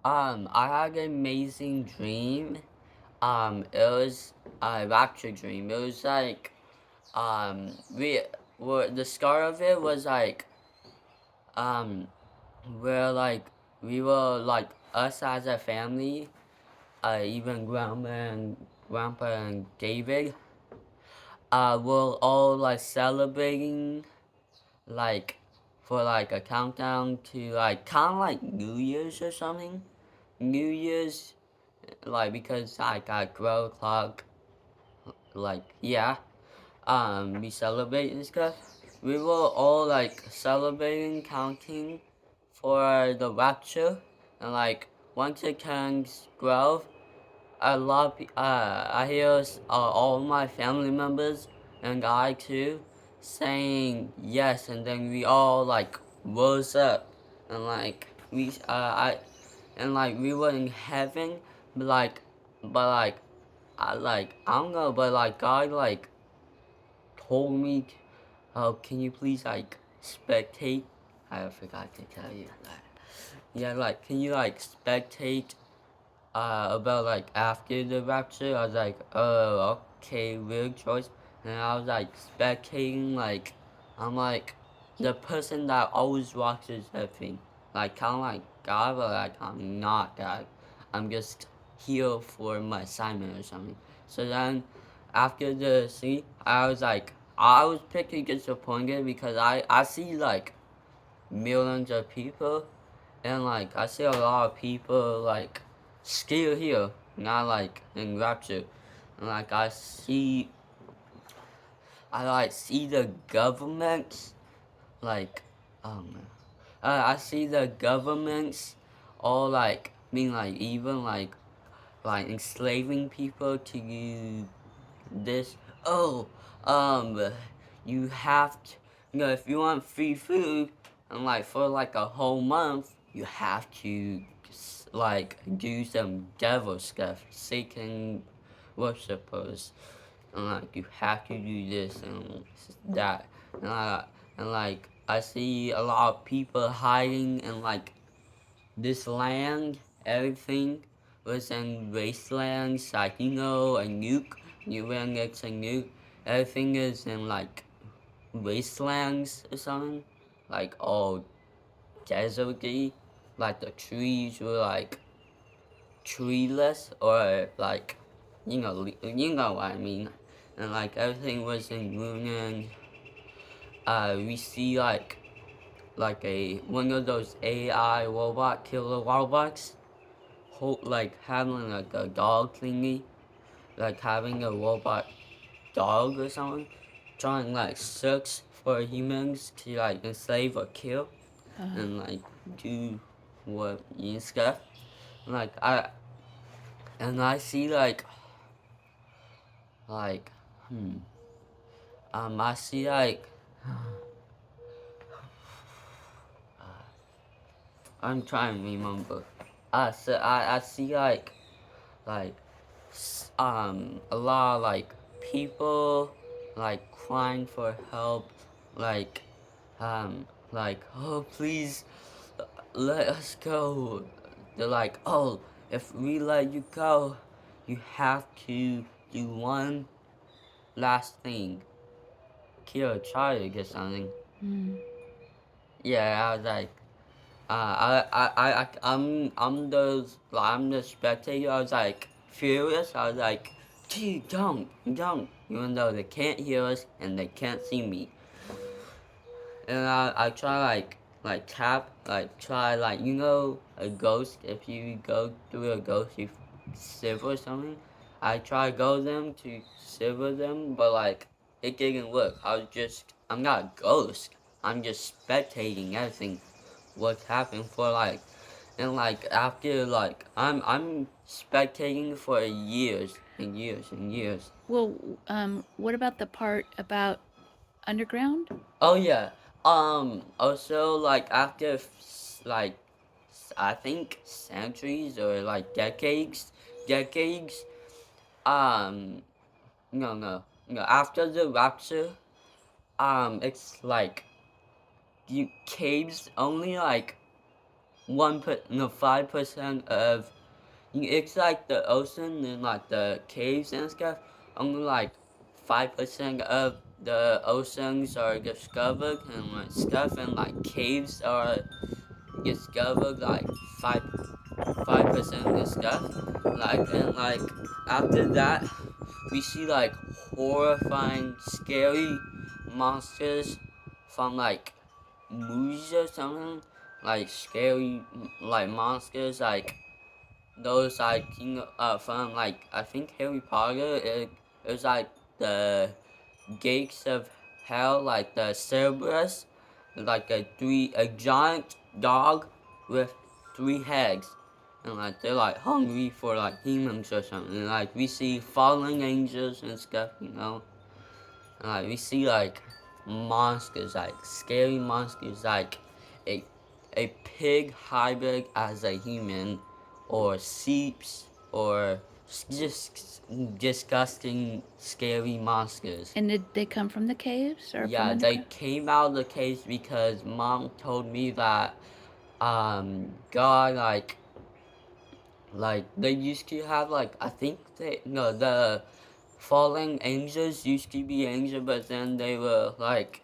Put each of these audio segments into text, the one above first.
I had an amazing dream. It was a rapture dream. It was like, we were the start of it was like, um, we're like, we were like us as a family, even grandpa and David, we're all like celebrating like for like a countdown to like kind of like New Year's or something. New Year's, like because like at 12 o'clock, like yeah, we celebrate and stuff. We were all like celebrating, counting for the rapture, and like once it turns 12, I hear all my family members and I too saying yes, and then we all like rose up, and like we were in heaven, but like, but like I don't know, but like God like told me, oh, can you please like spectate? I forgot to tell you that. Yeah, like can you like spectate about like after the rapture? I was like, oh, okay, weird choice. And I was like spectating, like I'm like the person that always watches everything, like kind of like God, but like I'm not God. I'm just here for my assignment or something. So then after the scene, I was pretty disappointed because I see like millions of people, and like I see a lot of people like still here, not like in Rapture. And like I like see the governments like um I see the governments all like being like even like enslaving people to do this. Oh, um, you have to, if you want free food, and like for like a whole month, you have to like do some devil stuff, Satan worshippers, and like you have to do this and that, and like I see a lot of people hiding in like this land, everything was in wastelands, like a nuke. You when it's a nuke, everything is in like wastelands or something, like all deserty. Like the trees were like treeless or like you know what I mean. And like everything was in ruin. We see like a one of those AI robot killer robots like having like a dog thingy, like having a robot dog or something, trying like search for humans to like enslave or kill, Uh, and like do what and stuff. Like I see like hmm I see I'm trying to remember. I see like a lot of like people like crying for help, like like oh please let us go. They're like, oh, if we let you go, you have to do one last thing, kill a child or something. mm. Yeah, I was like, I'm the spectator. I was like furious. I was like, dude, don't. Even though they can't hear us and they can't see me, and I try like tap try like a ghost. If you go through a ghost, you silver or something. I try go them to silver them, but like it didn't work. I'm not a ghost. I'm just spectating everything what's happened for like, and like after like I'm spectating for years and years and years. Well, what about the part about underground? Oh yeah. Also like after like I think centuries or like decades. Um. No. After the rapture, it's like you caves only like 5% of, it's like the ocean and like the caves and stuff. Only like 5% of the oceans are discovered and like stuff, and like caves are discovered like 5% of stuff. Like, and like after that, we see like horrifying, scary monsters from like movies or something. Like scary, like monsters, like those like from like I think Harry Potter. It was like the gates of hell, like the Cerberus, like a giant dog with 3 heads, and like they're like hungry for like humans or something. And, like we see fallen angels and stuff, and like we see like monsters, like scary monsters, like a a pig hybrid as a human, or seeps, or just disgusting, scary monsters. And did they come from the caves or from Yeah, they underground? came out of the caves because mom told me that God, like they used to have, like, I think they no the fallen angels used to be angels, but then they were like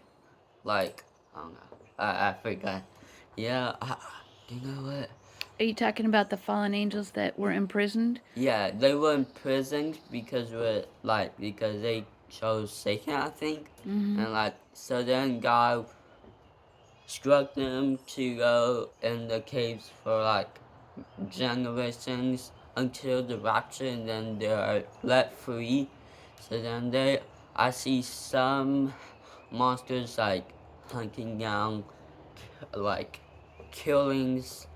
I don't know, I forgot. Yeah, you know what? Are you talking about the fallen angels that were imprisoned? Yeah, they were imprisoned because they chose Satan, I think, Mm-hmm. and like so then God struck them to go in the caves for like generations until the rapture, and then they are let free. So then I see some monsters like hunting down, like killings,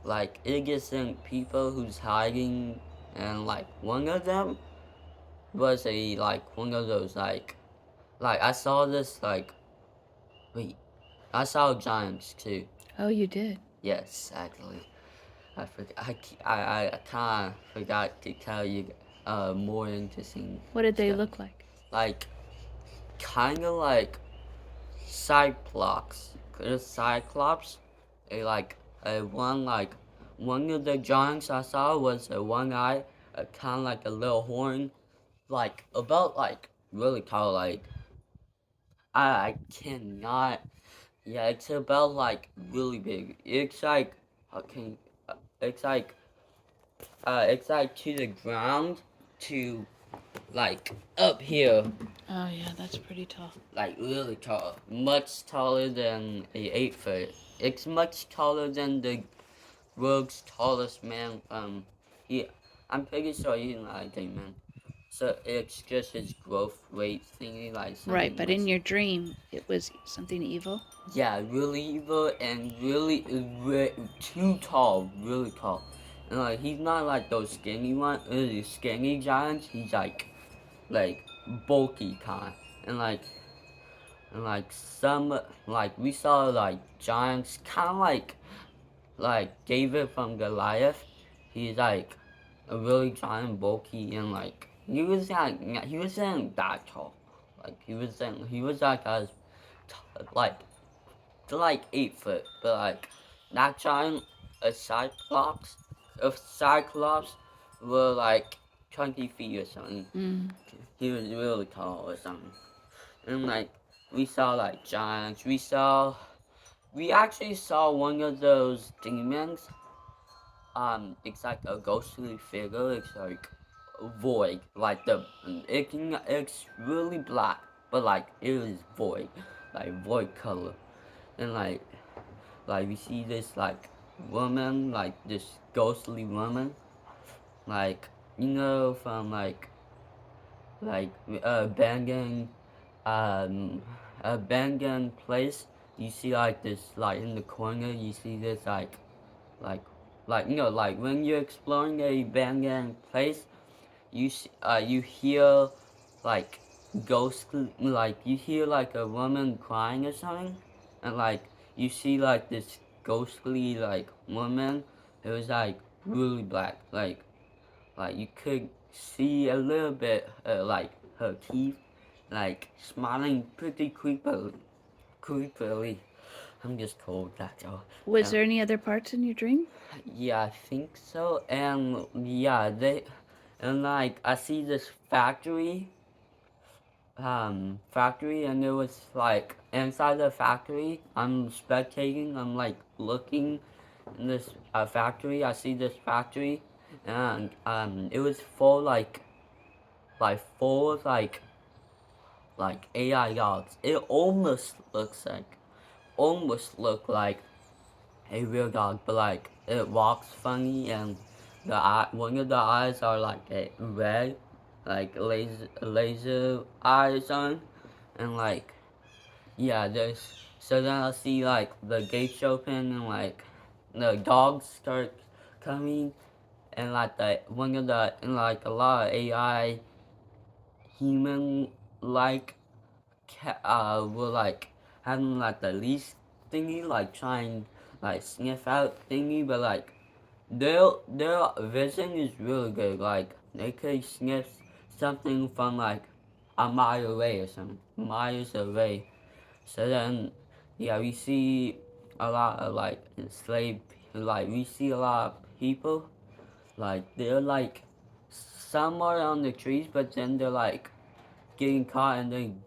like innocent people who's hiding, and like one of them was one of those like I saw this wait I saw giants too. Oh, you did. Yes, actually. I forgot. I kind of forgot to tell you more interesting What did they stuff. look like? Like, kind of like Cyclops. Cause Cyclops, a like a one of the giants I saw was a one eye, kind of like a little horn, like about like really tall. Like I cannot. Yeah, it's about like really big. It's like okay, it's like it's like to the ground to like up here, Oh, yeah, that's pretty tall. like really tall, much taller than a 8 foot. It's much taller than the world's tallest man. He, I'm pretty sure he's not a gay man. So it's just his growth rate thingy, like Right, something but much. in your dream, it was something evil. Yeah, really evil and really too tall, really tall. And like he's not like those skinny giants. He's like bulky kind, and like some like we saw like giants, kind of like David from Goliath. He's like a really giant, bulky, and like he wasn't that tall. Like he was like as like to like 8 foot, but like that giant, a cyclops were like 20 feet or something. Mm. He was really tall or something. And like we saw like giants. We actually saw one of those demons. It's like a ghostly figure. It's like void. Like it's really black, but like it is void, like void color. And like we see this like woman, like this ghostly woman, like from like abandoned abandoned place. You see like this, like in the corner you see this like like when you're exploring a abandoned place, you hear like like you hear like a woman crying or something, and like you see like this ghostly like woman. It was like really black, like you could see a little bit like her teeth, like smiling pretty creepily. I'm just cold, that's all. Was Um, there any other parts in your dream? yeah, I think so. And yeah, and like I see this factory, and it was like inside the factory. I'm spectating. I'm like looking in this factory. I see this factory, and it was full full of AI dogs. It almost look like a real dog, but like it walks funny, and one of the eyes are like a red, like laser eyes on, and like yeah, there's so then I see like the gates open, and like the dogs start coming, and like the one of the and like a lot of AI human like were like having like the least thingy, like trying like sniff out thingy, but like their vision is really good. Like they could sniff something from like a mile away or something, miles away. So then, yeah, we see a lot of like enslaved, like we see a lot of people, like they're like some are on the trees, but then they're like getting caught, and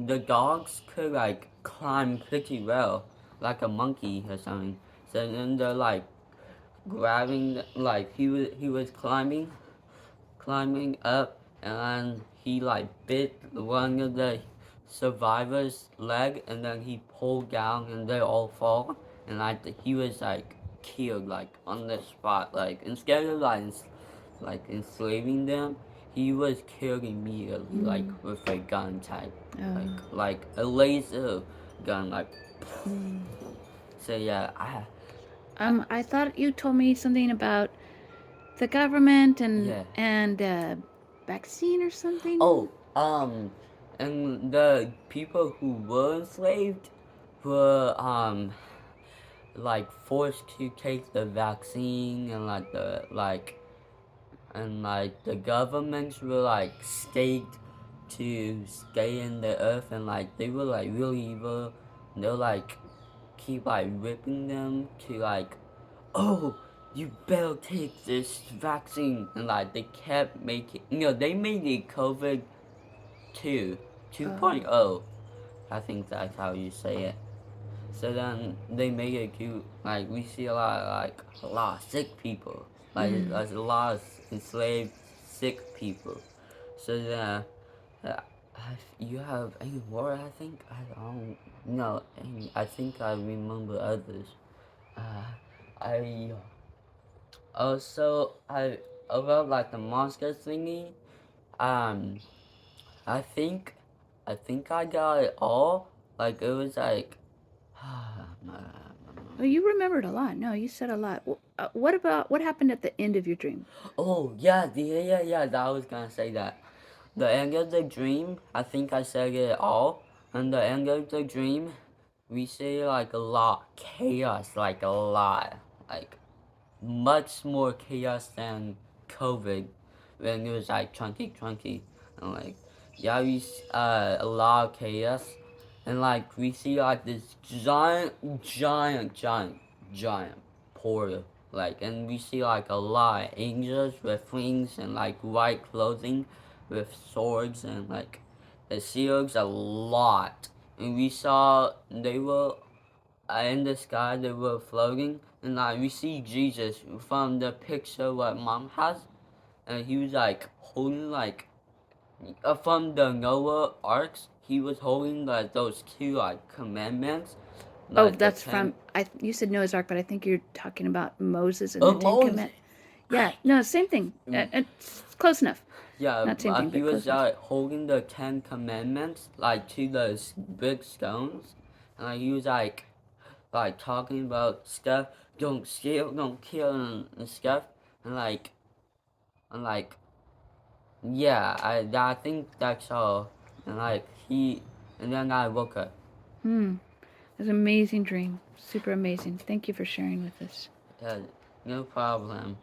the dogs could like climb pretty well, like a monkey or something. So then they're like grabbing, like he was climbing up, and he like bit one of the survivor's leg, and then he pulled down, and they all fall, and like he was like killed like on the spot, like instead of like enslaving them, he was killed immediately, like Mm. with a gun type, like Oh. like a laser gun, like. Mm. So yeah, I thought you told me something about the government yeah. and vaccine or something. Oh, and the people who were enslaved were like forced to take the vaccine, and like the governments were like staked to stay in the earth, and like they were like really evil. And they'll like keep like whipping them to like, oh, you better take this vaccine, and like they kept making, they made it COVID 2.0. Oh. I think that's how you say it. So then they make it cute. Like we see a lot of sick people. Like Mm. there's a lot of enslaved sick people. So then you have any more? I think I don't know. I think I remember others. Uh, I also I about like the monster thingy. Um, I think I think I got it all. Like it was like Oh, you remembered a lot. No, you said a lot. What about what happened at the end of your dream? oh yeah. I was gonna say that. The end of the dream, I think I said it all. And the end of the dream, we see like a lot chaos, like a lot, like much more chaos than COVID, when it was like 2020, and like yeah, a lot of chaos, and like we see like this giant portal, like, and we see like a lot of angels with wings and like white clothing with swords, and like it seals a lot, and we saw they were in the sky, they were floating, and like we see Jesus from the picture what mom has, and he was like holding like from the Noah arcs, he was holding like those two like commandments, Oh, like the that's 10 from I. You said Noah's Ark, but I think you're talking about Moses and the Ten Moses. Commandments. Yeah, no, same thing. It's close enough. Yeah, Not same thing, he but was close enough. holding the 10 commandments like to those big stones, and like he was like talking about stuff, don't steal, don't kill, and stuff, and like yeah, I think that's all. And like and then I woke up. Hmm. It was an amazing dream. Super amazing. Thank you for sharing with us. Uh, no problem.